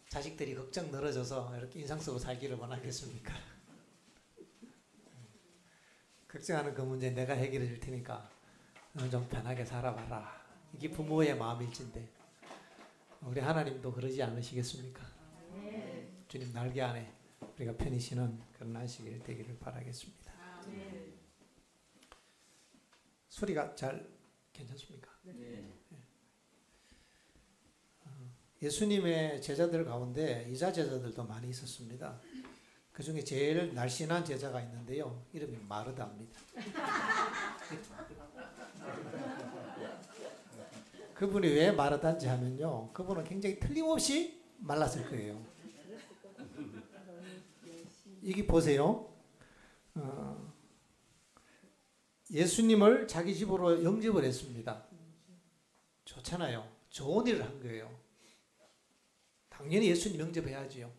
자식들이 걱정 늘어져서 이렇게 인상 쓰고 살기를 원하겠습니까? 걱정하는 그 문제 내가 해결해 줄 테니까 너는 좀 편하게 살아봐라. 이게 부모의 마음일진데 우리 하나님도 그러지 않으시겠습니까? 주님 날개 안에 우리가 편히 쉬는 그런 안식일 되기를 바라겠습니다. 소리가 잘 괜찮습니까? 네. 예수님의 제자들 가운데 이자 제자들도 많이 있었습니다. 그 중에 제일 날씬한 제자가 있는데요. 이름이 마르다입니다. 그분이 왜 마르다인지 하면요. 그분은 굉장히 틀림없이 말랐을 거예요. 이게 보세요. 예수님을 자기 집으로 영접을 했습니다. 좋잖아요. 좋은 일을 한 거예요. 당연히 예수님 영접해야지요.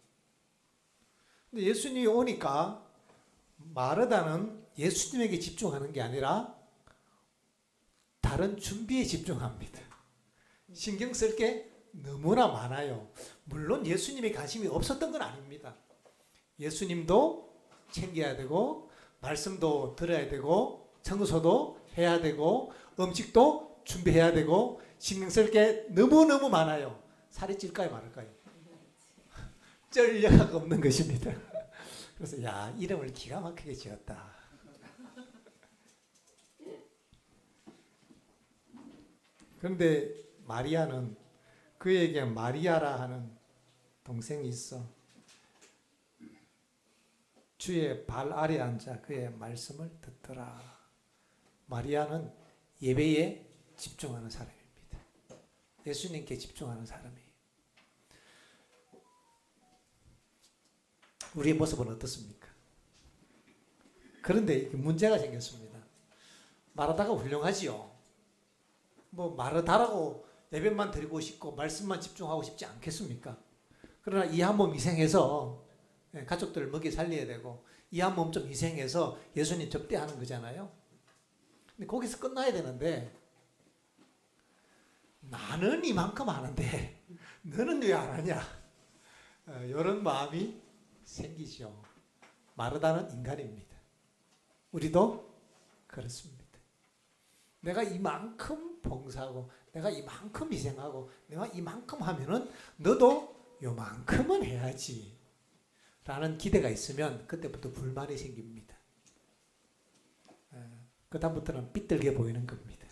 근데 예수님이 오니까 마르다는 예수님에게 집중하는 게 아니라 다른 준비에 집중합니다. 신경 쓸 게 너무나 많아요. 물론 예수님의 관심이 없었던 건 아닙니다. 예수님도 챙겨야 되고 말씀도 들어야 되고 청소도 해야 되고 음식도 준비해야 되고 신경 쓸 게 너무너무 많아요. 살이 찔까요 말을까요? 쩔 여가가 없는 것입니다. 그래서 야 이름을 기가 막히게 지었다. 그런데 마리아는 그에게 마리아라 하는 동생이 있어 주의 발 아래 앉아 그의 말씀을 듣더라. 마리아는 예배에 집중하는 사람입니다. 예수님께 집중하는 사람이에요. 우리의 모습은 어떻습니까? 그런데 문제가 생겼습니다. 마르다가 훌륭하지요. 뭐 마르다라고 예배만 드리고 싶고 말씀만 집중하고 싶지 않겠습니까? 그러나 이 한 몸 희생해서 가족들을 먹여 살려야 되고 이 한 몸 좀 희생해서 예수님 접대하는 거잖아요. 근데 거기서 끝나야 되는데 나는 이만큼 하는데 너는 왜 안 하냐? 이런 마음이 생기죠. 마르다는 인간입니다. 우리도 그렇습니다. 내가 이만큼 봉사하고 내가 이만큼 희생하고 내가 이만큼 하면은 너도 요만큼은 해야지 라는 기대가 있으면 그때부터 불만이 생깁니다. 그 다음부터는 삐뚤게 보이는 겁니다.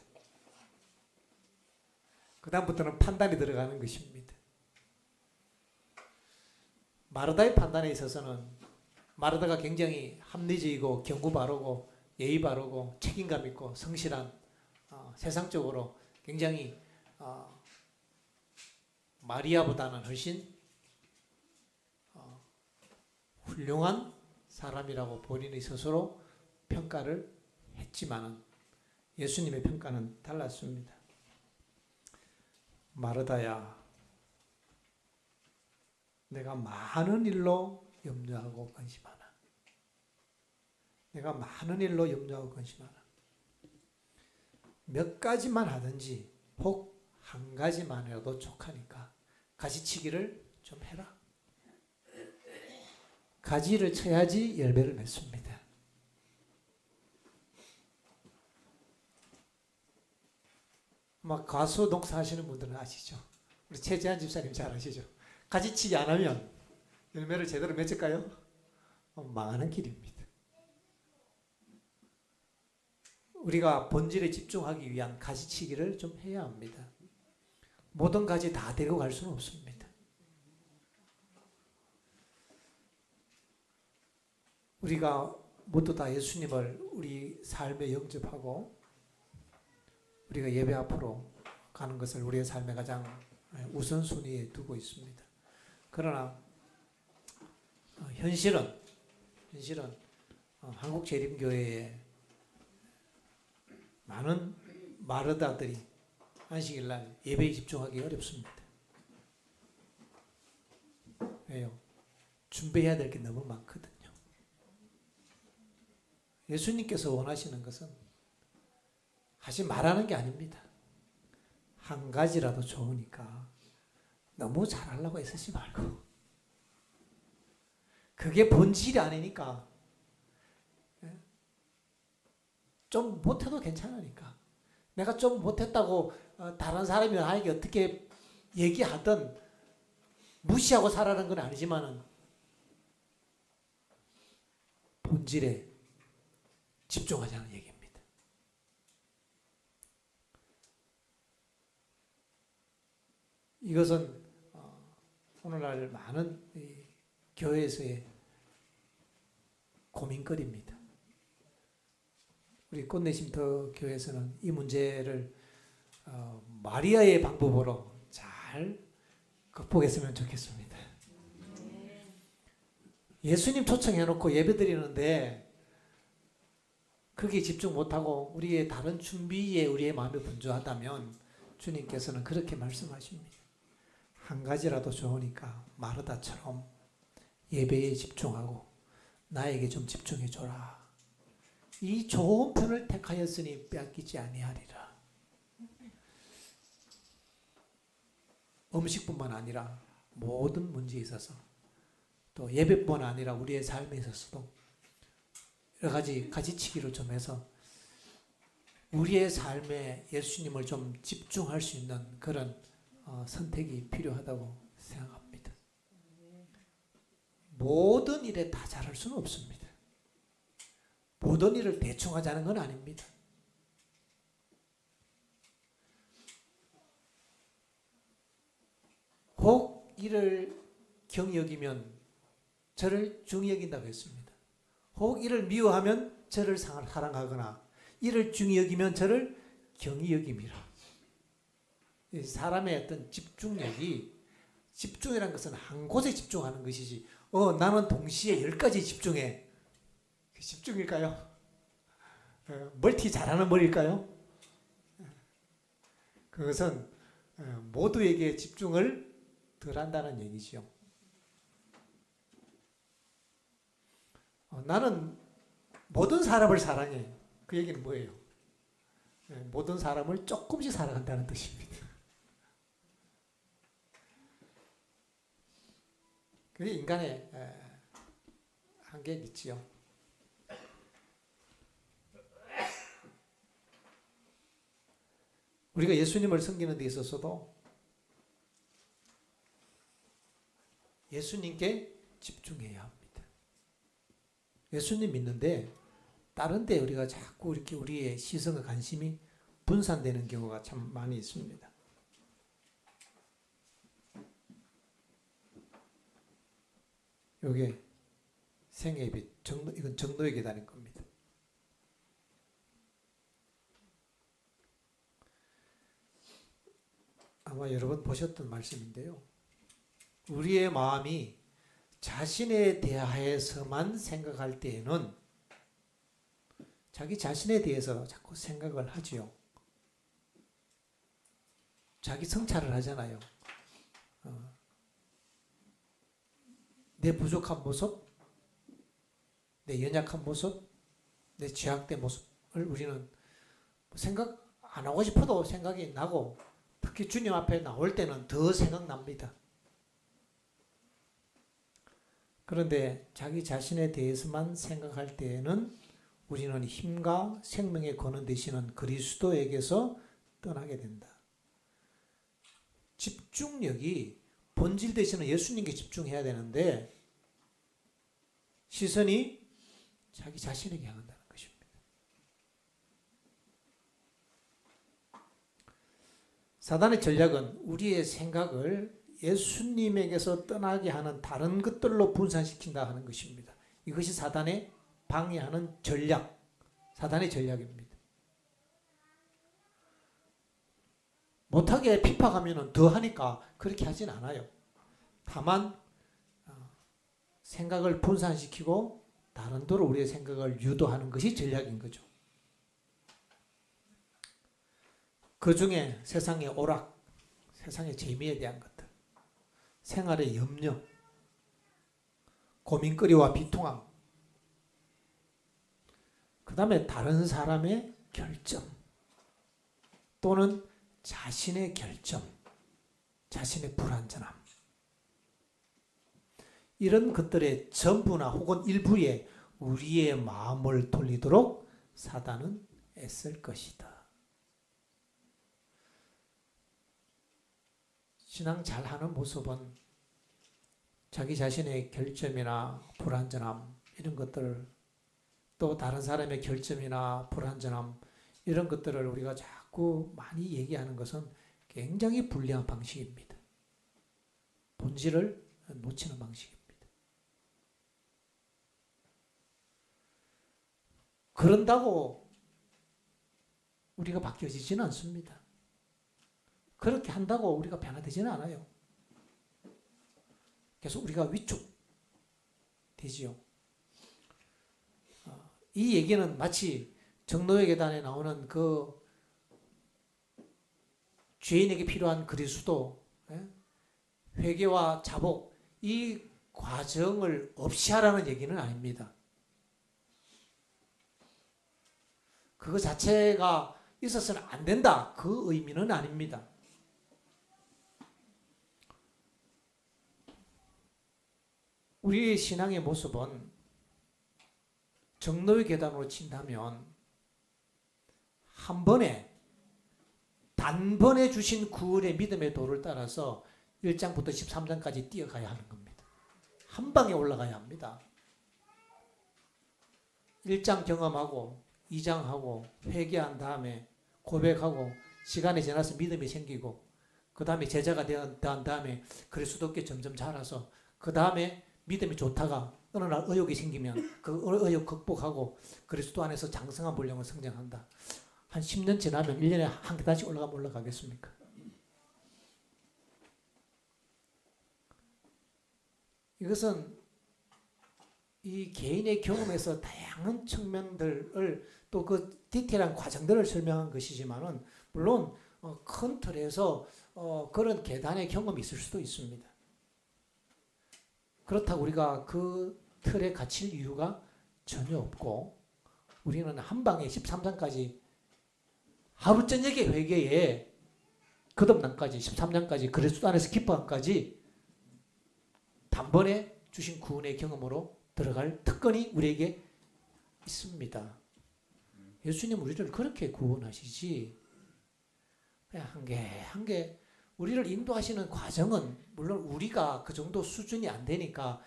그 다음부터는 판단이 들어가는 것입니다. 마르다의 판단에 있어서는 마르다가 굉장히 합리적이고 경구 바르고 예의 바르고 책임감 있고 성실한 세상적으로 굉장히 마리아보다는 훨씬 훌륭한 사람이라고 본인이 스스로 평가를 했지만은 예수님의 평가는 달랐습니다. 마르다야, 내가 많은 일로 염려하고 근심하나. 내가 많은 일로 염려하고 근심하나. 몇 가지만 하든지 혹 한 가지만 해도 족하니까 가지치기를 좀 해라. 가지를 쳐야지 열매를 맺습니다. 막 과수 농사 하시는 분들은 아시죠? 우리 최재한 집사님 잘 아시죠? 가지치기 안 하면 열매를 제대로 맺을까요? 망하는 길입니다. 우리가 본질에 집중하기 위한 가지치기를 좀 해야 합니다. 모든 가지 다 데리고 갈 수는 없습니다. 우리가 모두 다 예수님을 우리 삶에 영접하고 우리가 예배 앞으로 가는 것을 우리의 삶의 가장 우선순위에 두고 있습니다. 그러나 현실은 한국재림교회에 많은 마르다들이 안식일날 예배에 집중하기 어렵습니다. 왜요? 준비해야 될 게 너무 많거든요. 예수님께서 원하시는 것은 하지 말라는 게 아닙니다. 한 가지라도 좋으니까 너무 잘하려고 애쓰지 말고 그게 본질이 아니니까 좀 못해도 괜찮으니까. 내가 좀 못했다고 다른 사람이 나에게 어떻게 얘기하든 무시하고 살아가는 건 아니지만은 본질에 집중하자는 얘기입니다. 이것은 오늘날 많은 교회에서의 고민거리입니다. 우리 꽃내심터 교회에서는 이 문제를 마리아의 방법으로 잘 극복했으면 좋겠습니다. 예수님 초청해놓고 예배드리는데 거기에 집중 못하고 우리의 다른 준비에 우리의 마음이 분주하다면 주님께서는 그렇게 말씀하십니다. 한 가지라도 좋으니까 마르다처럼 예배에 집중하고 나에게 좀 집중해줘라. 이 좋은 편을 택하였으니 빼앗기지 아니하리라. 음식뿐만 아니라 모든 문제에 있어서 또 예배뿐만 아니라 우리의 삶에 있어서도 여러 가지 가지치기를 좀 해서 우리의 삶에 예수님을 좀 집중할 수 있는 그런 선택이 필요하다고 생각합니다. 모든 일에 다 잘할 수는 없습니다. 모든 일을 대충 하자는 건 아닙니다. 혹 이를 경히 여기면 저를 중히 여긴다고 했습니다. 혹 이를 미워하면 저를 사랑하거나 이를 중히 여기면 저를 경히 여김이라. 사람의 어떤 집중이라는 것은 한 곳에 집중하는 것이지 나는 동시에 10가지 집중해. 집중일까요? 멀티 잘하는 머리일까요? 그것은 모두에게 집중을 덜 한다는 얘기죠. 나는 모든 사람을 사랑해. 그 얘기는 뭐예요? 모든 사람을 조금씩 사랑한다는 뜻입니다. 그게 인간의 한계가 있지요. 우리가 예수님을 섬기는 데 있어서도 예수님께 집중해야 합니다. 예수님 믿는데 다른 데 우리가 자꾸 이렇게 우리의 시선과 관심이 분산되는 경우가 참 많이 있습니다. 요게 생애의 빛, 이건 정도의 계단일 겁니다. 아마 여러 번 보셨던 말씀인데요. 우리의 마음이 자신에 대하여서만 생각할 때에는 자기 자신에 대해서 자꾸 생각을 하지요. 자기 성찰을 하잖아요. 내 부족한 모습, 내 연약한 모습, 내 죄악된 모습을 우리는 생각 안 하고 싶어도 생각이 나고 특히 주님 앞에 나올 때는 더 생각납니다. 그런데 자기 자신에 대해서만 생각할 때에는 우리는 힘과 생명의 근원 되시는 그리스도에게서 떠나게 된다. 집중력이 본질 되시는 예수님께 집중해야 되는데 시선이 자기 자신에게 향한다는 것입니다. 사단의 전략은 우리의 생각을 예수님에게서 떠나게 하는 다른 것들로 분산시킨다 하는 것입니다. 이것이 사단의 방해하는 전략, 사단의 전략입니다. 못하게 핍박하면 더 하니까 그렇게 하진 않아요. 다만 생각을 분산시키고 다른 도로 우리의 생각을 유도하는 것이 전략인 거죠. 그 중에 세상의 오락, 세상의 재미에 대한 것들, 생활의 염려, 고민거리와 비통함, 그 다음에 다른 사람의 결점 또는 자신의 결점, 자신의 불완전함, 이런 것들의 전부나 혹은 일부에 우리의 마음을 돌리도록 사단은 애쓸 것이다. 신앙 잘하는 모습은 자기 자신의 결점이나 불완전함 이런 것들, 또 다른 사람의 결점이나 불완전함 이런 것들을 우리가 자꾸 많이 얘기하는 것은 굉장히 불리한 방식입니다. 본질을 놓치는 방식입니다. 그런다고 우리가 바뀌어지지는 않습니다. 그렇게 한다고 우리가 변화되지는 않아요. 계속 우리가 위축되지요. 이 얘기는 마치 정노예 계단에 나오는 그 죄인에게 필요한 그리스도, 회개와 자복, 이 과정을 없이 하라는 얘기는 아닙니다. 그거 자체가 있어서는 안 된다. 그 의미는 아닙니다. 우리의 신앙의 모습은 정노의 계단으로 친다면 한 번에 단번에 주신 구원의 믿음의 도를 따라서 1장부터 13장까지 뛰어가야 하는 겁니다. 한 방에 올라가야 합니다. 1장 경험하고 2장 하고 회개한 다음에 고백하고 시간이 지나서 믿음이 생기고 그 다음에 제자가 된 다음에 그리스도께 점점 자라서 그 다음에 믿음이 좋다가 어느 날 의욕이 생기면 그 의욕 극복하고 그리스도 안에서 장성한 분량을 성장한다. 한 10년 지나면 1년에 한 계단씩 올라가겠습니까? 이것은 이 개인의 경험에서 다양한 측면들을 또 그 디테일한 과정들을 설명한 것이지만은 물론 큰 틀에서 그런 계단의 경험이 있을 수도 있습니다. 그렇다고 우리가 그 틀에 갇힐 이유가 전혀 없고 우리는 한 방에 13장까지 하루 저녁에 회개에 거듭남까지 13장까지 그리스도 안에서 기뻐함까지 단번에 주신 구원의 경험으로 들어갈 특권이 우리에게 있습니다. 예수님 우리를 그렇게 구원하시지 그냥 한 개 우리를 인도하시는 과정은 물론 우리가 그 정도 수준이 안 되니까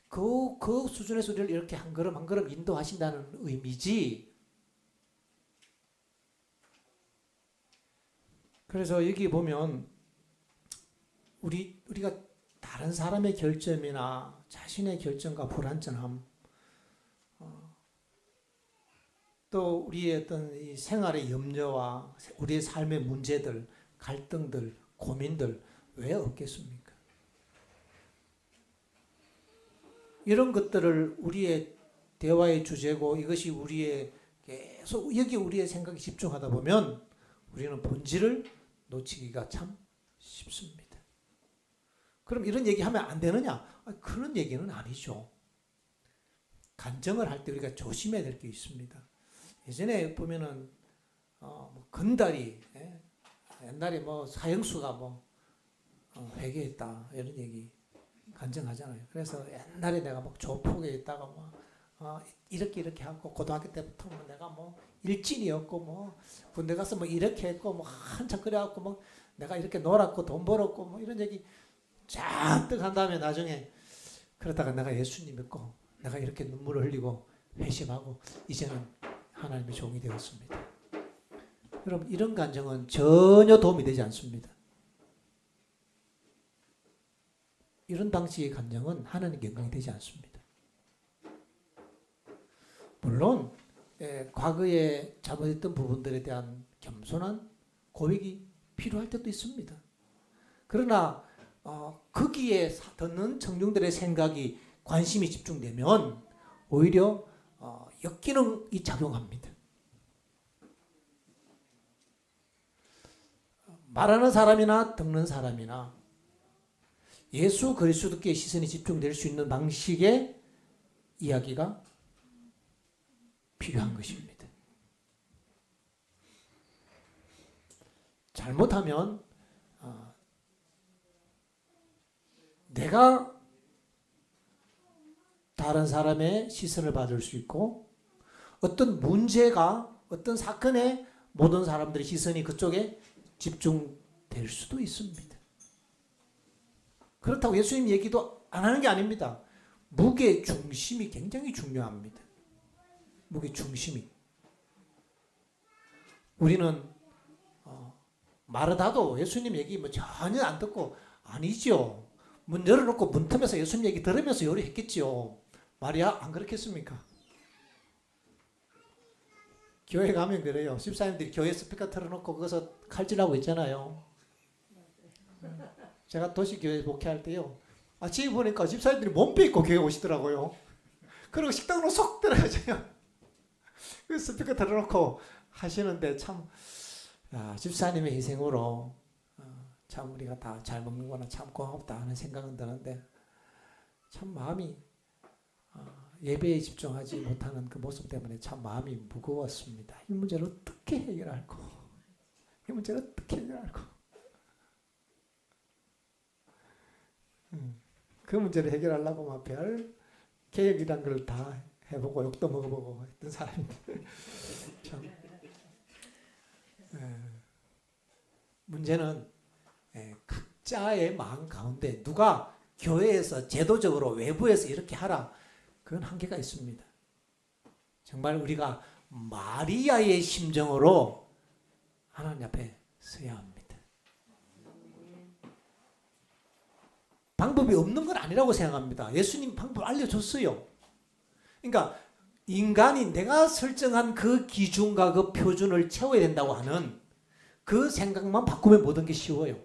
그 수준에서 우리를 이렇게 한 걸음 한 걸음 인도하신다는 의미지. 그래서 여기 보면 우리가 다른 사람의 결점이나 자신의 결점과 불완전함 또 우리의 어떤 이 생활의 염려와 우리의 삶의 문제들, 갈등들, 고민들 왜 없겠습니까? 이런 것들을 우리의 대화의 주제고 이것이 우리의 계속 여기 우리의 생각이 집중하다 보면 우리는 본질을 놓치기가 참 쉽습니다. 그럼 이런 얘기하면 안 되느냐? 그런 얘기는 아니죠. 간증을 할 때 우리가 조심해야 될 게 있습니다. 예전에 보면은 건달이 옛날에 뭐 사형수가 회개했다 이런 얘기 간증하잖아요. 그래서 옛날에 내가 뭐 조폭에 있다가 이렇게 하고 고등학교 때부터 내가 일진이었고 군대 가서 이렇게 했고 한참 그래갖고 내가 이렇게 놀았고 돈 벌었고 이런 얘기 잔뜩 한 다음에 나중에 그러다가 내가 예수님 믿고 내가 이렇게 눈물을 흘리고 회심하고 이제는 하나님의 종이 되었습니다. 여러분 이런 간증은 전혀 도움이 되지 않습니다. 이런 방식의 간증은 하나님께 영광이 되지 않습니다. 물론 과거에 잘못했던 부분들에 대한 겸손한 고백이 필요할 때도 있습니다. 그러나 거기에 듣는 청중들의 생각이 관심이 집중되면 오히려 역기능이 작용합니다. 말하는 사람이나 듣는 사람이나 예수 그리스도께 시선이 집중될 수 있는 방식의 이야기가 필요한 것입니다. 잘못하면 내가 다른 사람의 시선을 받을 수 있고 어떤 문제가 어떤 사건에 모든 사람들의 시선이 그쪽에 집중될 수도 있습니다. 그렇다고 예수님 얘기도 안 하는 게 아닙니다. 무게 중심이 굉장히 중요합니다. 무게 중심이. 우리는 마르다도 예수님 얘기 뭐 전혀 안 듣고 아니죠. 문 열어놓고 문 틈에서 예수님 얘기 들으면서 요리했겠죠. 마리아 안 그렇겠습니까? 교회 가면 그래요. 집사님들이 교회 스피커 틀어놓고 거기서 칼질하고 있잖아요. 제가 도시교회 목회할 때요. 아침에 보니까 집사님들이 몸빼 입고 교회 오시더라고요. 그리고 식당으로 쏙 들어가져요. 그 스피커 틀어놓고 하시는데 참 집사님의 희생으로 참 우리가 다 잘 먹는구나 참 고맙다 하는 생각은 드는데 참 마음이 예배에 집중하지 못하는 그 모습 때문에 참 마음이 무거웠습니다. 이 문제를 어떻게 해결할까? 이 문제를 어떻게 해결할까? 그 문제를 해결하려고 막 별 계획이란 걸 다 해보고 욕도 먹어보고 했던 사람인데 참 문제는 각자의 마음 가운데 누가 교회에서 제도적으로 외부에서 이렇게 하라 그건 한계가 있습니다. 정말 우리가 마리아의 심정으로 하나님 앞에 서야 합니다. 방법이 없는 건 아니라고 생각합니다. 예수님 방법 알려줬어요. 그러니까 인간이 내가 설정한 그 기준과 그 표준을 채워야 된다고 하는 그 생각만 바꾸면 모든 게 쉬워요.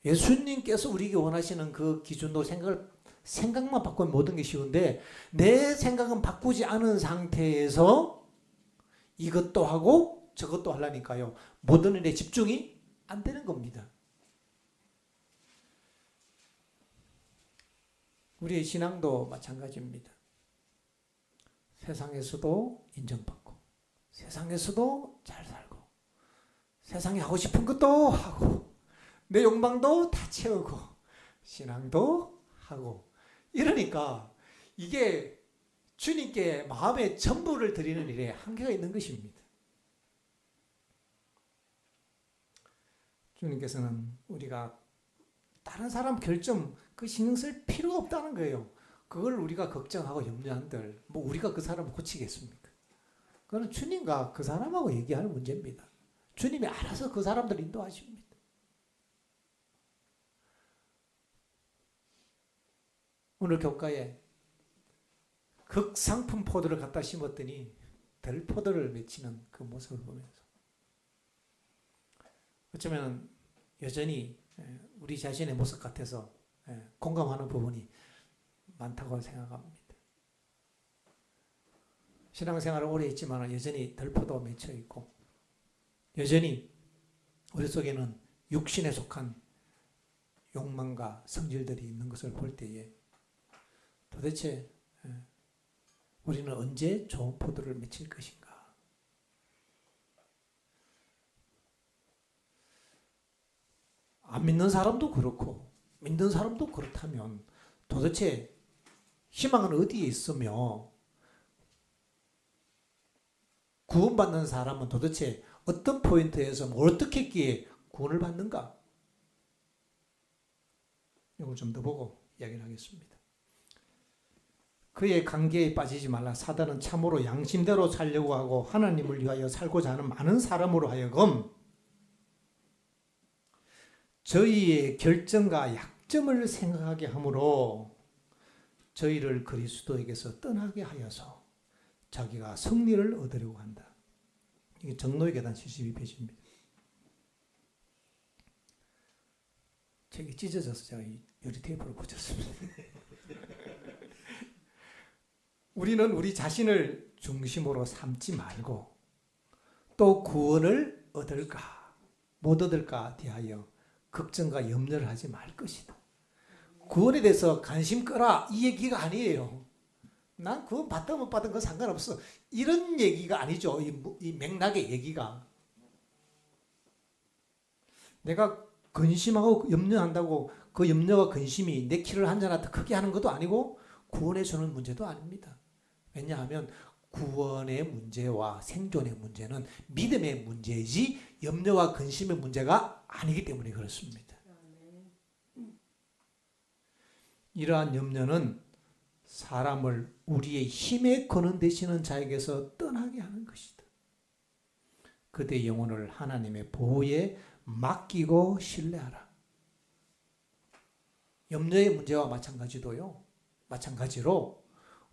예수님께서 우리에게 원하시는 그 기준도 생각만 바꾸면 모든 게 쉬운데 내 생각은 바꾸지 않은 상태에서 이것도 하고 저것도 하려니까요. 모든 일에 집중이 안 되는 겁니다. 우리의 신앙도 마찬가지입니다. 세상에서도 인정받고 세상에서도 잘 살고 세상에 하고 싶은 것도 하고 내 욕망도 다 채우고 신앙도 하고 이러니까 이게 주님께 마음의 전부를 드리는 일에 한계가 있는 것입니다. 주님께서는 우리가 다른 사람 결점 그 신경 쓸 필요가 없다는 거예요. 그걸 우리가 걱정하고 염려한들 뭐 우리가 그 사람을 고치겠습니까? 그건 주님과 그 사람하고 얘기하는 문제입니다. 주님이 알아서 그 사람들 인도하십니다. 오늘 교가에 극상품 포도를 갖다 심었더니 들포도를 맺히는 그 모습을 보면서 어쩌면 여전히 우리 자신의 모습 같아서 공감하는 부분이 많다고 생각합니다. 신앙생활을 오래 했지만 여전히 들포도 맺혀 있고 여전히 우리 속에는 육신에 속한 욕망과 성질들이 있는 것을 볼 때에 도대체 우리는 언제 좋은 포도를 맺힐 것인가? 안 믿는 사람도 그렇고 믿는 사람도 그렇다면 도대체 희망은 어디에 있으며 구원받는 사람은 도대체 어떤 포인트에서 뭘 어떻게 했기에 구원을 받는가? 이걸 좀 더 보고 이야기를 하겠습니다. 그의 관계에 빠지지 말라. 사단은 참으로 양심대로 살려고 하고 하나님을 위하여 살고자 하는 많은 사람으로 하여금 저희의 결정과 약점을 생각하게 하므로 저희를 그리스도에게서 떠나게 하여서 자기가 승리를 얻으려고 한다. 이게 정노의 계단 72페이지입니다. 책이 찢어져서 제가 이 유리 테이프를 붙였습니다. 우리는 우리 자신을 중심으로 삼지 말고 또 구원을 얻을까 못 얻을까 대하여 걱정과 염려를 하지 말 것이다. 구원에 대해서 관심 끄라 이 얘기가 아니에요. 난 구원 받든 못 받든 건 상관없어. 이런 얘기가 아니죠. 이 맥락의 얘기가. 내가 근심하고 염려한다고 그 염려와 근심이 내 키를 한 자나 더 크게 하는 것도 아니고 구원해 주는 문제도 아닙니다. 왜냐하면 구원의 문제와 생존의 문제는 믿음의 문제이지 염려와 근심의 문제가 아니기 때문에 그렇습니다. 이러한 염려는 사람을 우리의 힘에 거는 되시는 자에게서 떠나게 하는 것이다. 그대의 영혼을 하나님의 보호에 맡기고 신뢰하라. 염려의 문제와 마찬가지로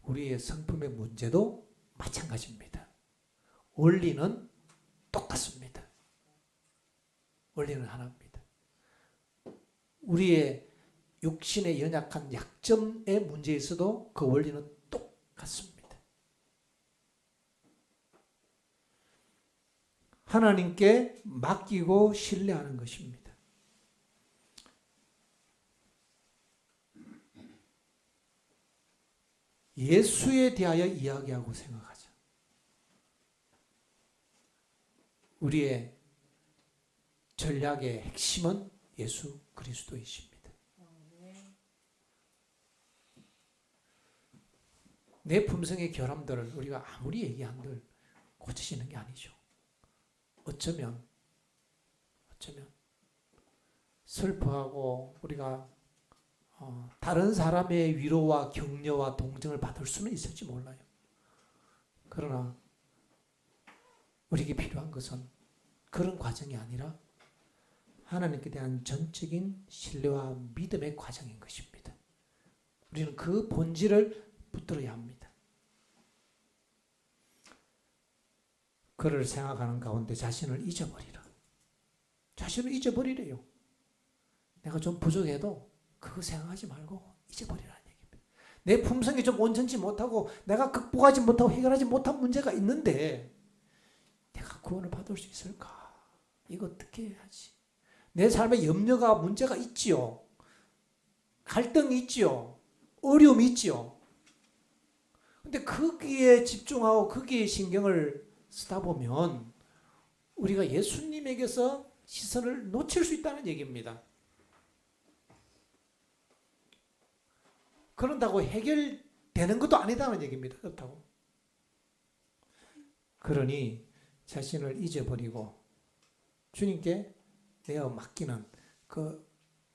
우리의 성품의 문제도 마찬가지입니다. 원리는 똑같습니다. 원리는 하나입니다. 우리의 육신의 연약한 약점의 문제에서도 그 원리는 똑같습니다. 하나님께 맡기고 신뢰하는 것입니다. 예수에 대하여 이야기하고 생각하자. 우리의 전략의 핵심은 예수 그리스도이십니다. 내 품성의 결함들을 우리가 아무리 얘기한들 고치시는 게 아니죠. 어쩌면 슬퍼하고 우리가 다른 사람의 위로와 격려와 동정을 받을 수는 있을지 몰라요. 그러나 우리에게 필요한 것은 그런 과정이 아니라 하나님께 대한 전적인 신뢰와 믿음의 과정인 것입니다. 우리는 그 본질을 붙들어야 합니다. 그를 생각하는 가운데 자신을 잊어버리라. 자신을 잊어버리래요. 내가 좀 부족해도 그거 생각하지 말고 잊어버리라는 얘기입니다. 내 품성이 좀 온전치 못하고 내가 극복하지 못하고 해결하지 못한 문제가 있는데 내가 구원을 받을 수 있을까? 이거 어떻게 해야지? 내 삶에 염려가 문제가 있지요. 갈등이 있지요. 어려움이 있지요. 근데 거기에 집중하고 거기에 신경을 쓰다 보면 우리가 예수님에게서 시선을 놓칠 수 있다는 얘기입니다. 그런다고 해결되는 것도 아니다는 얘기입니다. 그렇다고. 그러니 자신을 잊어버리고 주님께 내어 맡기는 그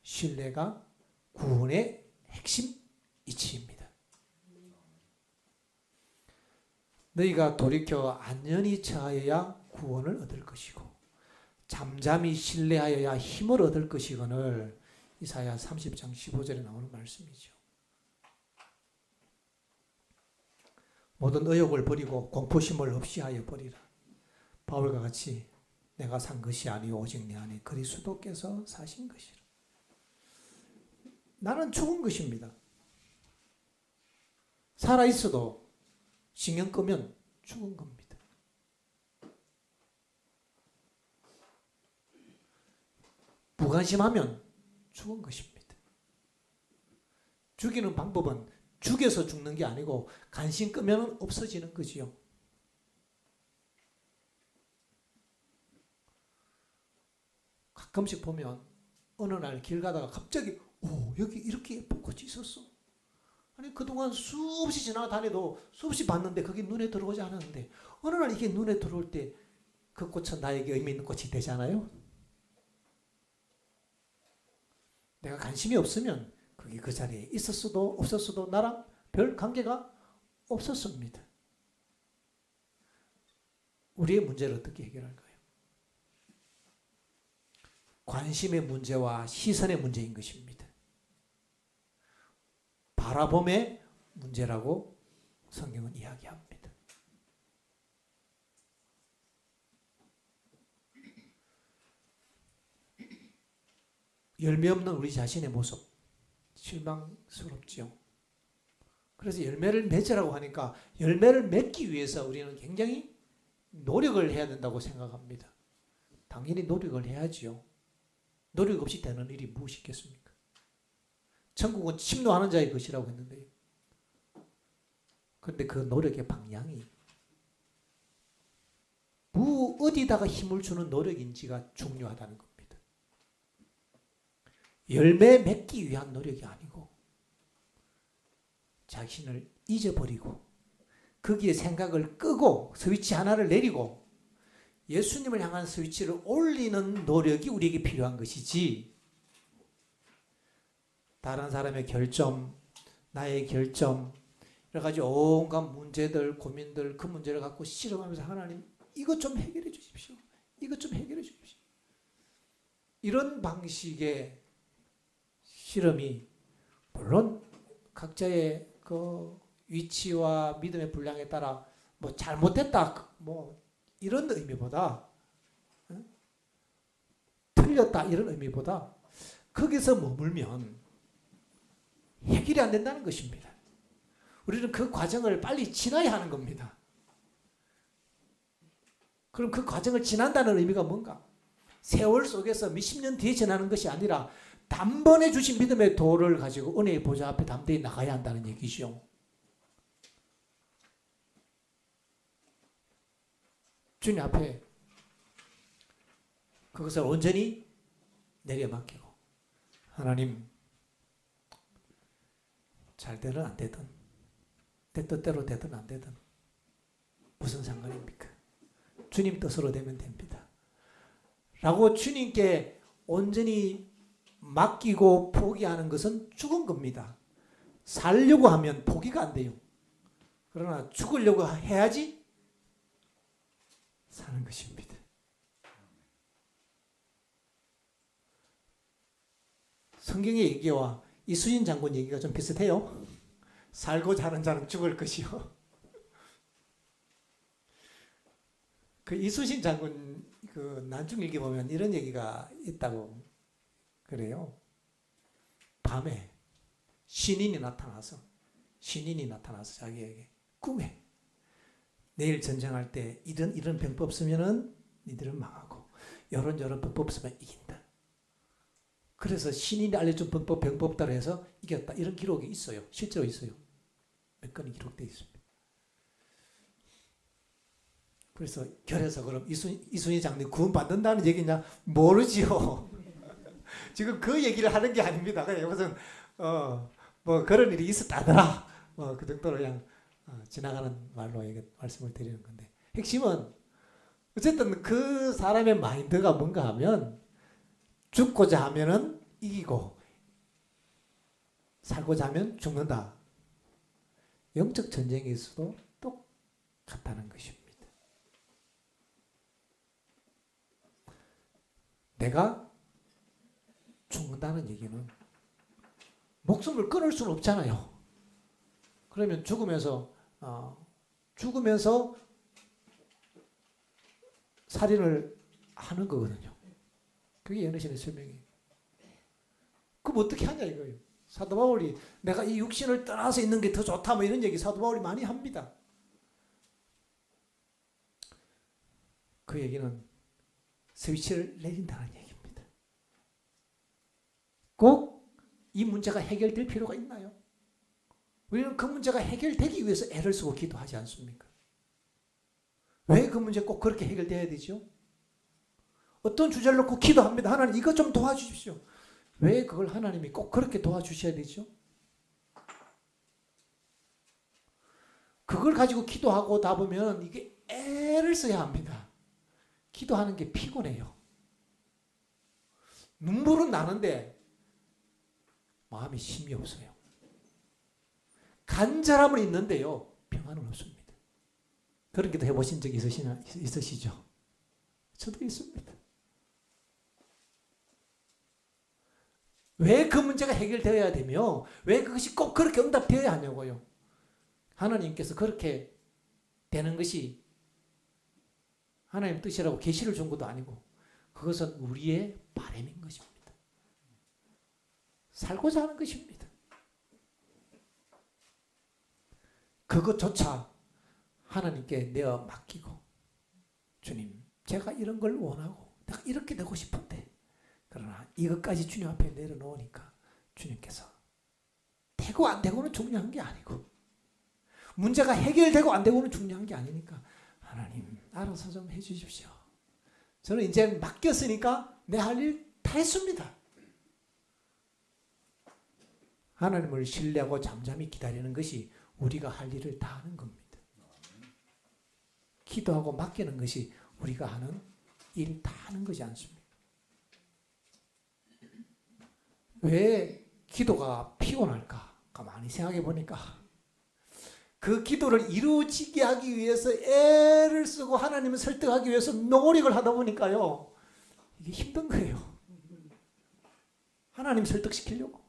신뢰가 구원의 핵심 이치입니다. 너희가 돌이켜 안전히 처하여야 구원을 얻을 것이고 잠잠히 신뢰하여야 힘을 얻을 것이거늘 이사야 30장 15절에 나오는 말씀이죠. 모든 의욕을 버리고 공포심을 없이 하여 버리라. 바울과 같이 내가 산 것이 아니오 오직 내 안에 그리스도께서 사신 것이라. 나는 죽은 것입니다. 살아있어도 신경 끄면 죽은 겁니다. 무관심하면 죽은 것입니다. 죽이는 방법은 죽여서 죽는 게 아니고 관심 끄면 없어지는 거지요. 가끔씩 보면 어느 날 길 가다가 갑자기 여기 이렇게 예쁜 꽃이 있었어. 아니 그동안 수없이 지나다니도 수없이 봤는데 그게 눈에 들어오지 않았는데 어느 날 이게 눈에 들어올 때 그 꽃은 나에게 의미 있는 꽃이 되잖아요. 내가 관심이 없으면 그게 그 자리에 있었어도 없었어도 나랑 별 관계가 없었습니다. 우리의 문제를 어떻게 해결할까요? 관심의 문제와 시선의 문제인 것입니다. 바라봄의 문제라고 성경은 이야기합니다. 열매 없는 우리 자신의 모습 실망스럽죠. 그래서 열매를 맺으라고 하니까 열매를 맺기 위해서 우리는 굉장히 노력을 해야 된다고 생각합니다. 당연히 노력을 해야지요. 노력 없이 되는 일이 무엇이 있겠습니까? 천국은 침노하는 자의 것이라고 했는데요. 그런데 그 노력의 방향이 어디다가 힘을 주는 노력인지가 중요하다는 겁니다. 열매 맺기 위한 노력이 아니고 자신을 잊어버리고 거기에 생각을 끄고 스위치 하나를 내리고 예수님을 향한 스위치를 올리는 노력이 우리에게 필요한 것이지, 다른 사람의 결점, 나의 결점, 여러 가지 온갖 문제들, 고민들, 그 문제를 갖고 씨름하면서 하나님 이것 좀 해결해 주십시오. 이것 좀 해결해 주십시오. 이런 방식의 씨름이 물론 각자의 그 위치와 믿음의 분량에 따라 뭐 잘못됐다 뭐 이런 의미보다, 틀렸다 이런 의미보다 거기서 머물면 해결이 안 된다는 것입니다. 우리는 그 과정을 빨리 지나야 하는 겁니다. 그럼 그 과정을 지난다는 의미가 뭔가? 세월 속에서 몇십 년 뒤에 지나는 것이 아니라 단번에 주신 믿음의 도를 가지고 은혜의 보좌 앞에 담대히 나가야 한다는 얘기죠. 주님 앞에 그것을 온전히 내려맡기고, 하나님 잘 되든 안 되든 내 뜻대로 되든 안 되든 무슨 상관입니까? 주님 뜻으로 되면 됩니다. 라고 주님께 온전히 맡기고 포기하는 것은 죽은 겁니다. 살려고 하면 포기가 안 돼요. 그러나 죽으려고 해야지 사는 것입니다. 성경의 얘기와 이순신 장군 얘기가 좀 비슷해요. 살고자 하는 자는 죽을 것이요. 그 이순신 장군 그 난중일기 보면 이런 얘기가 있다고 그래요. 밤에 신인이 나타나서 자기에게 꿈에 내일 전쟁할 때 이런 병법 쓰면은 니들은 망하고 이런 병법 쓰면 이긴다. 그래서 신인이 알려준 병법 따라 해서 이겼다. 이런 기록이 있어요. 실제로 있어요. 몇 건이 기록되어 있습니다. 그래서 결해서 그럼 이순희 장군이 구원받는다는 얘기냐? 모르지요. 지금 그 얘기를 하는 게 아닙니다. 그냥 무슨 뭐 그런 일이 있었다더라. 그 정도로 그냥 지나가는 말로 말씀을 드리는 건데, 핵심은 어쨌든 그 사람의 마인드가 뭔가 하면 죽고자 하면은 이기고 살고자 하면 죽는다. 영적 전쟁에서도 똑같다는 것입니다. 내가 죽는다는 얘기는 목숨을 끊을 수는 없잖아요. 그러면 죽으면서 살인을 하는 거거든요. 그게 연애신의 설명이에요. 그럼 어떻게 하냐 이거예요. 사도 바울이 내가 이 육신을 떠나서 있는 게 더 좋다 뭐 이런 얘기 사도 바울이 많이 합니다. 그 얘기는 스위치를 내린다는 얘기입니다. 꼭 이 문제가 해결될 필요가 있나요? 우리는 그 문제가 해결되기 위해서 애를 쓰고 기도하지 않습니까? 왜 그 문제 꼭 그렇게 해결돼야 되죠? 어떤 주제를 놓고 기도합니다. 하나님 이것 좀 도와주십시오. 왜 그걸 하나님이 꼭 그렇게 도와주셔야 되죠? 그걸 가지고 기도하고 다 보면 이게 애를 써야 합니다. 기도하는 게 피곤해요. 눈물은 나는데 마음이 힘이 없어요. 간절함은 있는데요. 평안은 없습니다. 그런 기도 해보신 적 있으시죠? 저도 있습니다. 왜 그 문제가 해결되어야 되며 왜 그것이 꼭 그렇게 응답되어야 하냐고요. 하나님께서 그렇게 되는 것이 하나님 뜻이라고 계시를 준 것도 아니고 그것은 우리의 바람인 것입니다. 살고자 하는 것입니다. 그것조차 하나님께 내어 맡기고 주님 제가 이런 걸 원하고 내가 이렇게 되고 싶은데 그러나 이것까지 주님 앞에 내려놓으니까 주님께서 되고 안 되고는 중요한 게 아니고 문제가 해결되고 안 되고는 중요한 게 아니니까 하나님 알아서 좀 해주십시오. 저는 이제 맡겼으니까 내 할 일 다 했습니다. 하나님을 신뢰하고 잠잠히 기다리는 것이 우리가 할 일을 다 하는 겁니다. 기도하고 맡기는 것이 우리가 하는 일 다 하는 것이 않습니까? 왜 기도가 피곤할까? 가만히 생각해 보니까 그 기도를 이루어지게 하기 위해서 애를 쓰고 하나님을 설득하기 위해서 노력을 하다 보니까요, 이게 힘든 거예요. 하나님 설득시키려고.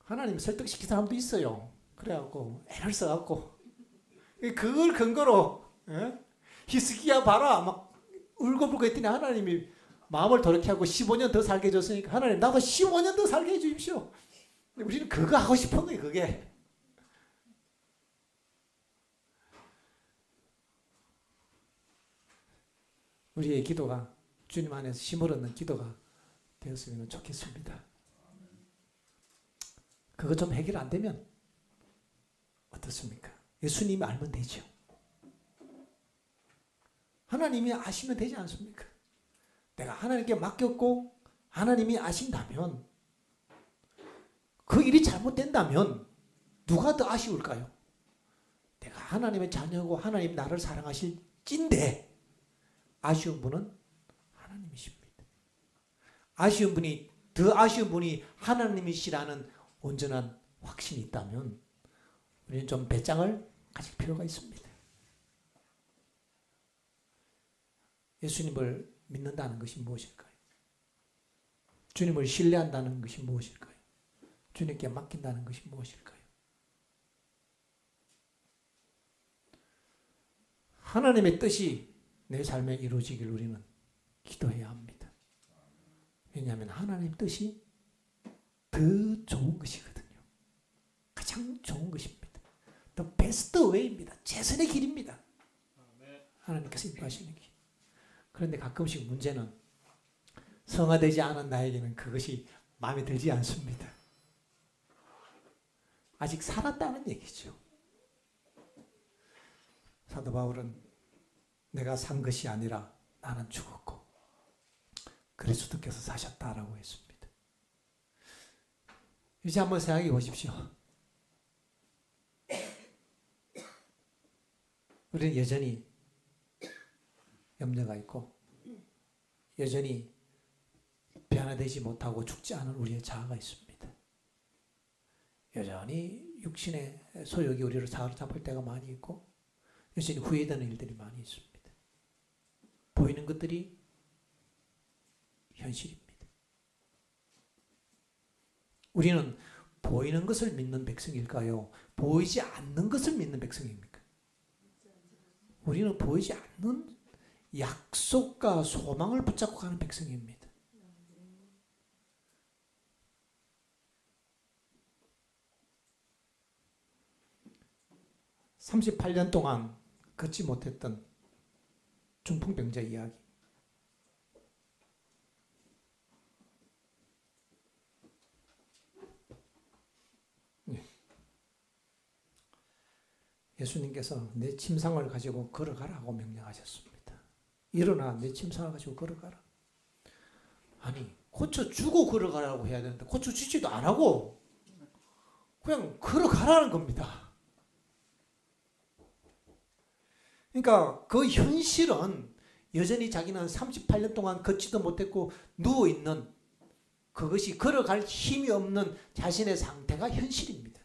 하나님 설득시킨 사람도 있어요. 그래갖고 애를 써갖고 그걸 근거로 히스기야 봐라 막 울고불고 했더니 하나님이 마음을 돌이게 하고 15년 더 살게 해줬으니까 하나님 나도 15년 더 살게 해주십시오. 우리는 그거 하고 싶은 거예요. 그게. 우리의 기도가 주님 안에서 힘을 얻는 기도가 되었으면 좋겠습니다. 그거 좀 해결 안 되면 어떻습니까? 예수님이 알면 되죠. 하나님이 아시면 되지 않습니까? 내가 하나님께 맡겼고 하나님이 아신다면, 그 일이 잘못된다면 누가 더 아쉬울까요? 내가 하나님의 자녀고 하나님 나를 사랑하실 찐데 아쉬운 분은 하나님이십니다. 아쉬운 분이, 더 아쉬운 분이 하나님이시라는 온전한 확신이 있다면 우리는 좀 배짱을 가질 필요가 있습니다. 예수님을 믿는다는 것이 무엇일까요? 주님을 신뢰한다는 것이 무엇일까요? 주님께 맡긴다는 것이 무엇일까요? 하나님의 뜻이 내 삶에 이루어지길 우리는 기도해야 합니다. 왜냐하면 하나님 뜻이 더 좋은 것이거든요. 가장 좋은 것입니다. The best way입니다. 최선의 길입니다. 하나님께서 인도하시는 길. 그런데 가끔씩 문제는 성화되지 않은 나에게는 그것이 마음에 들지 않습니다. 아직 살았다는 얘기죠. 사도 바울은 내가 산 것이 아니라 나는 죽었고 그리스도께서 사셨다라고 했습니다. 이제 한번 생각해 보십시오. 우리는 여전히 염려가 있고 여전히 변화되지 못하고 죽지 않은 우리의 자아가 있습니다. 여전히 육신의 소욕이 우리를 사로잡을 때가 많이 있고 여전히 후회되는 일들이 많이 있습니다. 보이는 것들이 현실입니다. 우리는 보이는 것을 믿는 백성일까요? 보이지 않는 것을 믿는 백성입니까? 우리는 보이지 않는 약속과 소망을 붙잡고 가는 백성입니다. (38년) 동안 걷지 못했던 중풍병자 이야기. 예수님께서 내 침상을 가지고 걸어가라고 명령하셨습니다. 일어나 내 침상을 가지고 걸어가라. 아니 고쳐주고 걸어가라고 해야 되는데 고쳐주지도 안 하고 그냥 걸어가라는 겁니다. 그러니까 그 현실은 여전히 자기는 38년 동안 걷지도 못했고 누워있는, 그것이 걸어갈 힘이 없는 자신의 상태가 현실입니다.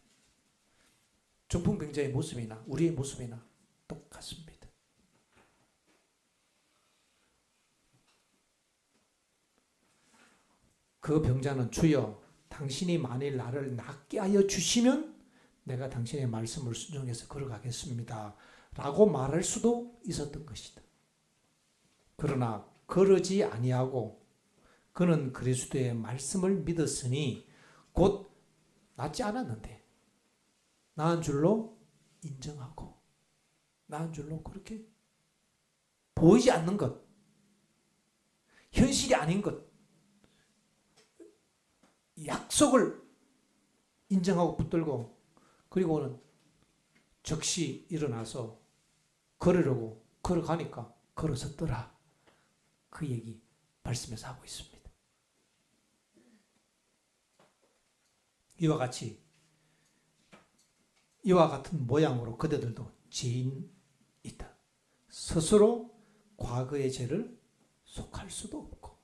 중풍병자의 모습이나 우리의 모습이나 똑같습니다. 그 병자는 주여 당신이 만일 나를 낫게 하여 주시면 내가 당신의 말씀을 순종해서 걸어가겠습니다 라고 말할 수도 있었던 것이다. 그러나 그러지 아니하고 그는 그리스도의 말씀을 믿었으니 곧 낫지 않았는데 나은 줄로 인정하고 나은 줄로 그렇게 보이지 않는 것, 현실이 아닌 것, 약속을 인정하고 붙들고 그리고는 즉시 일어나서 걸으려고 걸어가니까 걸어섰더라. 그 얘기 말씀에서 하고 있습니다. 이와 같은 모양으로 그대들도 죄인이다. 스스로 과거의 죄를 속할 수도 없고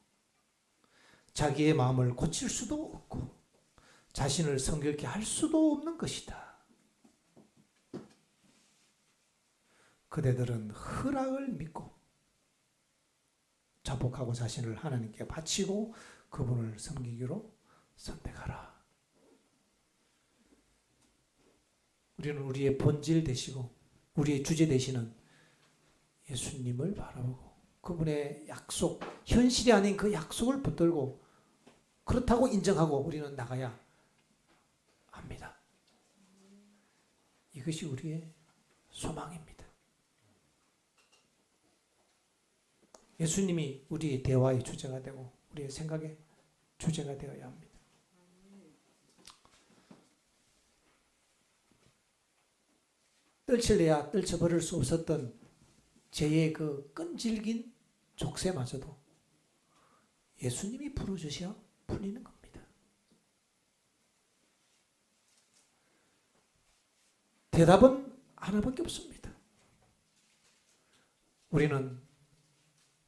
자기의 마음을 고칠 수도 없고 자신을 성결케 할 수도 없는 것이다. 그대들은 허락을 믿고 자복하고 자신을 하나님께 바치고 그분을 섬기기로 선택하라. 우리는 우리의 본질 되시고 우리의 주제 되시는 예수님을 바라보고 그분의 약속, 현실이 아닌 그 약속을 붙들고 그렇다고 인정하고 우리는 나가야 합니다. 이것이 우리의 소망입니다. 예수님이 우리의 대화의 주제가 되고 우리의 생각의 주제가 되어야 합니다. 떨칠래야 떨쳐버릴 수 없었던 죄의 그 끈질긴 족쇄마저도 예수님이 풀어주셔야 풀리는 겁니다. 대답은 하나밖에 없습니다. 우리는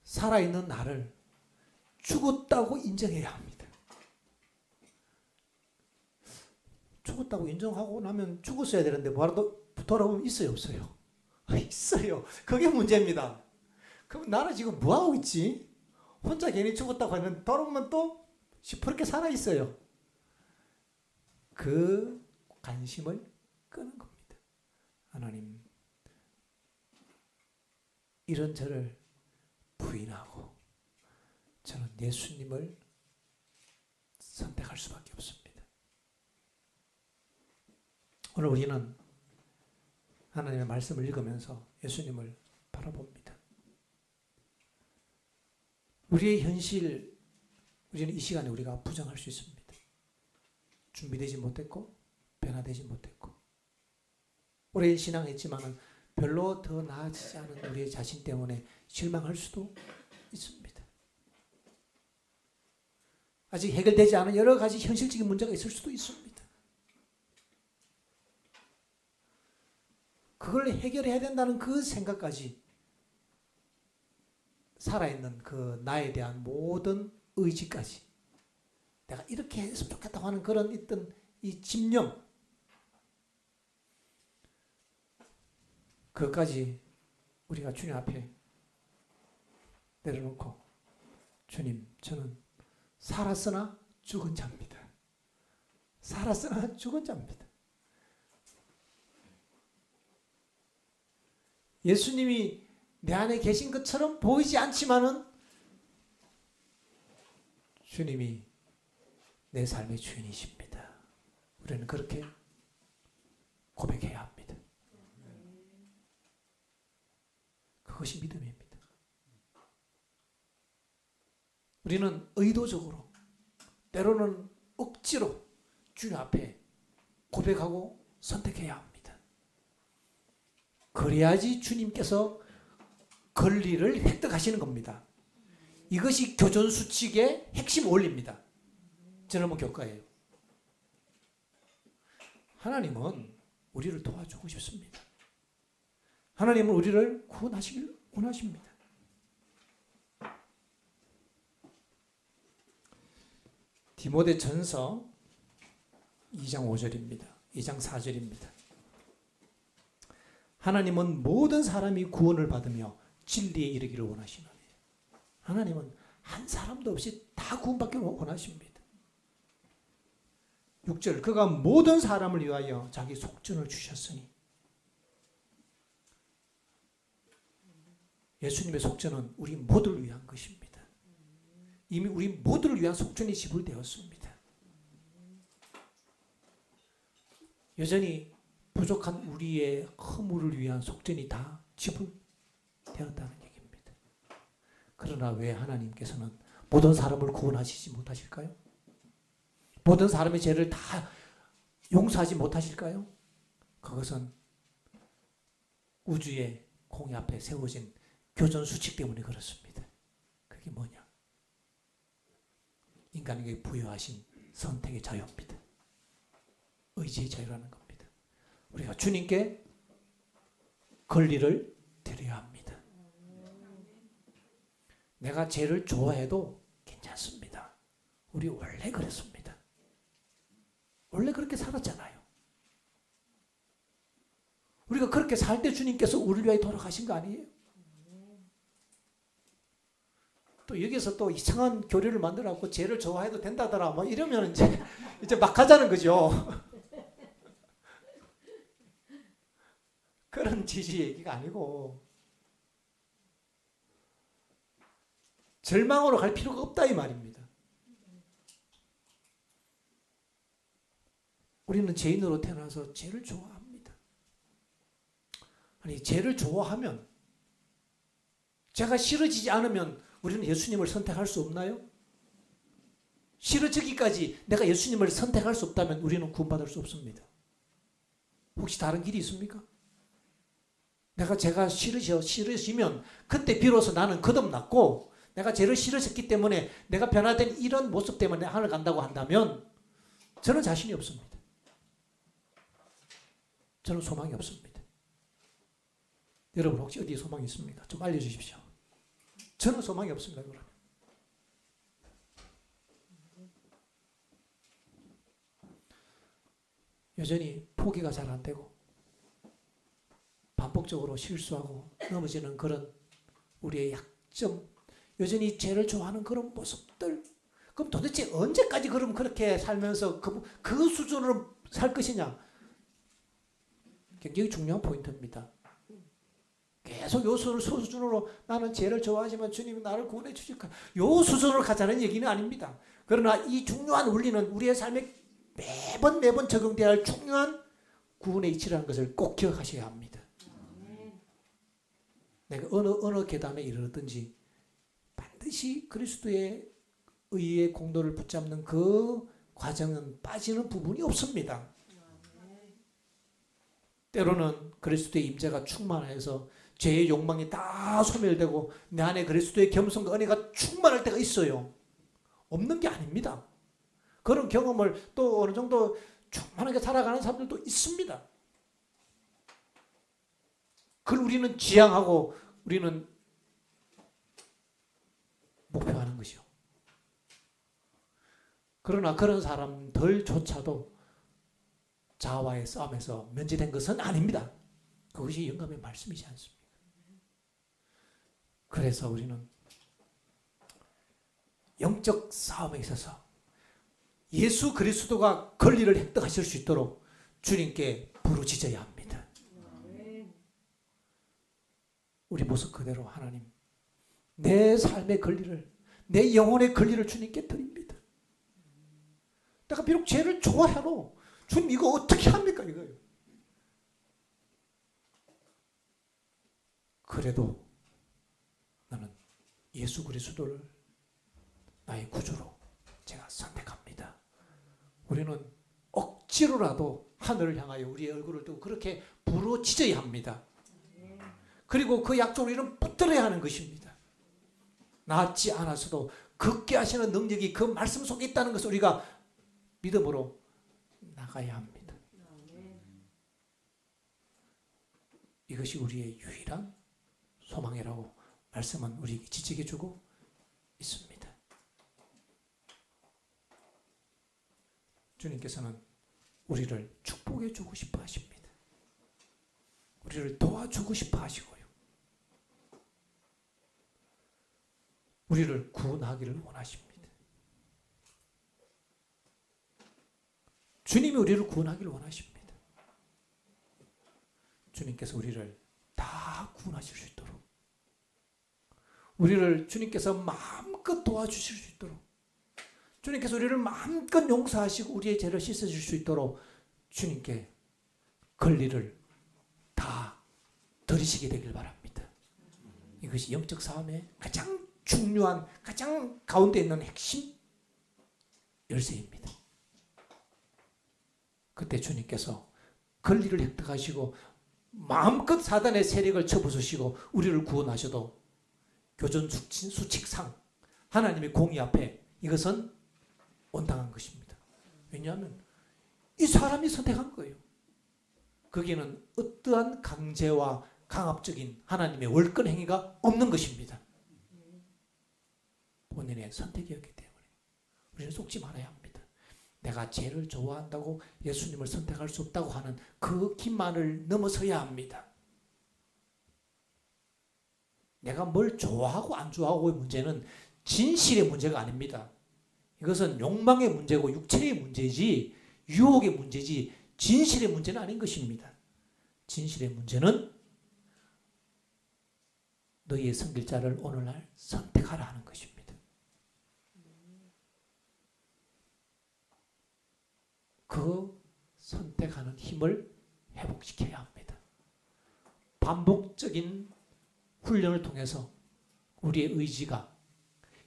살아있는 나를 죽었다고 인정해야 합니다. 죽었다고 인정하고 나면 죽었어야 되는데 뭐라도 돌아보면 있어요, 없어요? 있어요. 그게 문제입니다. 그럼 나는 지금 뭐하고 있지? 혼자 괜히 죽었다고 하면 돌아보면 또 시퍼렇게 살아있어요. 그 관심을 끄는 겁니다. 하나님, 이런 저를 부인하고 저는 예수님을 선택할 수밖에 없습니다. 오늘 우리는 하나님의 말씀을 읽으면서 예수님을 바라봅니다. 우리의 현실, 우리는 이 시간에 우리가 부정할 수 있습니다. 준비되지 못했고 변화되지 못했고 오랜 신앙했지만 별로 더 나아지지 않은 우리의 자신 때문에 실망할 수도 있습니다. 아직 해결되지 않은 여러 가지 현실적인 문제가 있을 수도 있습니다. 그걸 해결해야 된다는 그 생각까지 살아있는 그 나에 대한 모든 의지까지 내가 이렇게 했으면 좋겠다고 하는 그런 있던 이 집념 그것까지 우리가 주님 앞에 내려놓고 주님 저는 살았으나 죽은 자입니다. 살았으나 죽은 자입니다. 예수님이 내 안에 계신 것처럼 보이지 않지만은 주님이 내 삶의 주인이십니다. 우리는 그렇게 고백해야 합니다. 그것이 믿음입니다. 우리는 의도적으로 때로는 억지로 주님 앞에 고백하고 선택해야 합니다. 그래야지 주님께서 권리를 획득하시는 겁니다. 이것이 교전수칙의 핵심 원리입니다. 저는 한번 교과예요. 하나님은 우리를 도와주고 싶습니다. 하나님은 우리를 구원하시길 원하십니다. 디모데전서 2장 5절입니다. 2장 4절입니다. 하나님은 모든 사람이 구원을 받으며 진리에 이르기를 원하시노니 하나님은 한 사람도 없이 다 구원받기를 원하십니다. 6절 그가 모든 사람을 위하여 자기 속전을 주셨으니 예수님의 속전은 우리 모두를 위한 것입니다. 이미 우리 모두를 위한 속전이 지불되었습니다. 여전히 부족한 우리의 허물을 위한 속전이 다 지불되었다는 얘기입니다. 그러나 왜 하나님께서는 모든 사람을 구원하시지 못하실까요? 모든 사람의 죄를 다 용서하지 못하실까요? 그것은 우주의 공의 앞에 세워진 교전 수칙 때문에 그렇습니다. 그게 뭐냐? 인간에게 부여하신 선택의 자유입니다. 의지의 자유라는 겁니다. 우리가 주님께 권리를 드려야 합니다. 내가 죄를 좋아해도 괜찮습니다. 우리 원래 그랬습니다. 원래 그렇게 살았잖아요. 우리가 그렇게 살 때 주님께서 우리를 위해 돌아가신 거 아니에요? 또 여기서 또 이상한 교리를 만들어갖고 죄를 좋아해도 된다더라 뭐 이러면 이제 막 하자는 거죠. 그런 지지 얘기가 아니고 절망으로 갈 필요가 없다 이 말입니다. 우리는 죄인으로 태어나서 죄를 좋아합니다. 아니 죄를 좋아하면 죄가 싫어지지 않으면 우리는 예수님을 선택할 수 없나요? 싫어지기까지 내가 예수님을 선택할 수 없다면 우리는 구원받을 수 없습니다. 혹시 다른 길이 있습니까? 내가 죄가 싫어지면 그때 비로소 나는 거듭났고 내가 죄를 싫어졌기 때문에 내가 변화된 이런 모습 때문에 하늘 간다고 한다면 저는 자신이 없습니다. 저는 소망이 없습니다. 여러분 혹시 어디에 소망이 있습니까? 좀 알려주십시오. 저는 소망이 없습니다. 그러면. 여전히 포기가 잘 안 되고 반복적으로 실수하고 넘어지는 그런 우리의 약점, 여전히 죄를 좋아하는 그런 모습들. 그럼 도대체 언제까지 그럼 그렇게 살면서 그 수준으로 살 것이냐? 굉장히 중요한 포인트입니다. 계속 요 수준으로 나는 죄를 좋아하지만 주님이 나를 구원해 주실까? 요 수준으로 가자는 얘기는 아닙니다. 그러나 이 중요한 원리는 우리의 삶에 매번 적용되어야 할 중요한 구원의 이치라는 것을 꼭 기억하셔야 합니다. 내가 어느 계단에 이르렀든지 반드시 그리스도의 의의 공도를 붙잡는 그 과정은 빠지는 부분이 없습니다. 때로는 그리스도의 임재가 충만해서 죄의 욕망이 다 소멸되고 내 안에 그리스도의 겸손과 은혜가 충만할 때가 있어요. 없는 게 아닙니다. 그런 경험을 또 어느 정도 충만하게 살아가는 사람들도 있습니다. 그걸 우리는 지향하고 우리는 목표하는 것이요. 그러나 그런 사람들조차도 자아와의 싸움에서 면제된 것은 아닙니다. 그것이 영감의 말씀이지 않습니까? 그래서 우리는 영적 싸움에 있어서 예수 그리스도가 권리를 획득하실 수 있도록 주님께 부르짖어야 합니다. 우리 모습 그대로 하나님, 내 삶의 권리를, 내 영혼의 권리를 주님께 드립니다. 내가 비록 죄를 좋아해도 주님 이거 어떻게 합니까 이거예요. 그래도 나는 예수 그리스도를 나의 구주로 제가 선택합니다. 우리는 억지로라도 하늘을 향하여 우리의 얼굴을 두고 그렇게 부르짖어야 합니다. 그리고 그 약속을 우리는 붙들어야 하는 것입니다. 낫지 않았어도 걷게 하시는 능력이 그 말씀 속에 있다는 것을 우리가 믿음으로 나가야 합니다. 이것이 우리의 유일한 소망이라고 말씀은 우리에게 지적해 주고 있습니다. 주님께서는 우리를 축복해 주고 싶어 하십니다. 우리를 도와주고 싶어 하시고요. 우리를 구원하기를 원하십니다. 주님이 우리를 구원하기를 원하십니다. 주님께서 우리를 다 구원하실 수 있도록, 우리를 주님께서 마음껏 도와주실 수 있도록, 주님께서 우리를 마음껏 용서하시고 우리의 죄를 씻어줄 수 있도록 주님께 권리를 다 드리시게 되길 바랍니다. 이것이 영적 싸움의 가장 중요한, 가장 가운데 있는 핵심 열쇠입니다. 그때 주님께서 권리를 획득하시고 마음껏 사단의 세력을 쳐부수시고 우리를 구원하셔도 교전 수칙상 하나님의 공의 앞에 이것은 온당한 것입니다. 왜냐하면 이 사람이 선택한 거예요. 거기에는 어떠한 강제와 강압적인 하나님의 월권 행위가 없는 것입니다. 본인의 선택이었기 때문에 우리는 속지 말아야 합니다. 내가 죄를 좋아한다고 예수님을 선택할 수 없다고 하는 그 기만을 넘어서야 합니다. 내가 뭘 좋아하고 안 좋아하고의 문제는 진실의 문제가 아닙니다. 이것은 욕망의 문제고 육체의 문제지 유혹의 문제지 진실의 문제는 아닌 것입니다. 진실의 문제는 너희의 섬길 자를 오늘날 선택하라 하는 것입니다. 그 선택하는 힘을 회복시켜야 합니다. 반복적인 훈련을 통해서 우리의 의지가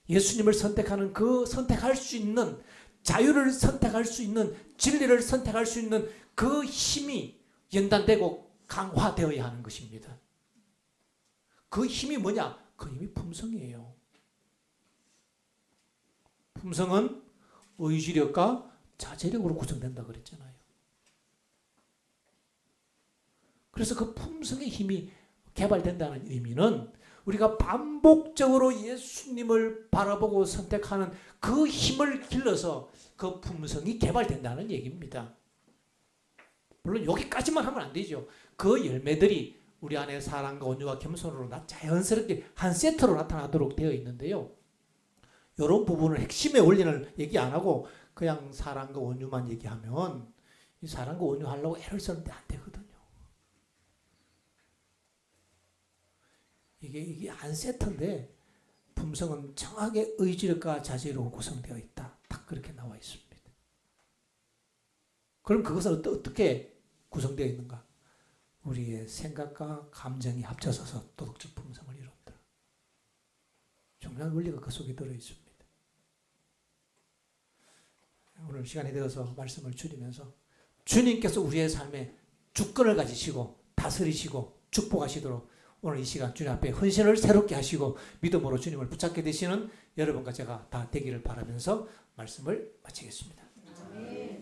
예수님을 선택하는 그 선택할 수 있는 자유를 선택할 수 있는 진리를 선택할 수 있는 그 힘이 연단되고 강화되어야 하는 것입니다. 그 힘이 뭐냐? 그 힘이 품성이에요. 품성은 의지력과 자제력으로 구성된다 그랬잖아요. 그래서 그 품성의 힘이 개발된다는 의미는 우리가 반복적으로 예수님을 바라보고 선택하는 그 힘을 길러서 그 품성이 개발된다는 얘기입니다. 물론 여기까지만 하면 안 되죠. 그 열매들이 우리 안에 사랑과 온유와 겸손으로 자연스럽게 한 세트로 나타나도록 되어 있는데요. 이런 부분을 핵심의 원리를 얘기 안 하고 그냥 사랑과 온유만 얘기하면 이 사랑과 온유 하려고 애를 쓰는데 안 되거든요. 이게 한 세트인데 품성은 정확하게 의지력과 자제로 구성되어 있다. 딱 그렇게 나와 있습니다. 그럼 그것은 어떻게 구성되어 있는가? 우리의 생각과 감정이 합쳐져서 도덕적 품성을 이룬다. 중요한 원리가 그 속에 들어 있습니다. 오늘 시간이 되어서 말씀을 줄이면서 주님께서 우리의 삶에 주권을 가지시고 다스리시고 축복하시도록 오늘 이 시간 주님 앞에 헌신을 새롭게 하시고 믿음으로 주님을 붙잡게 되시는 여러분과 제가 다 되기를 바라면서 말씀을 마치겠습니다. 아멘.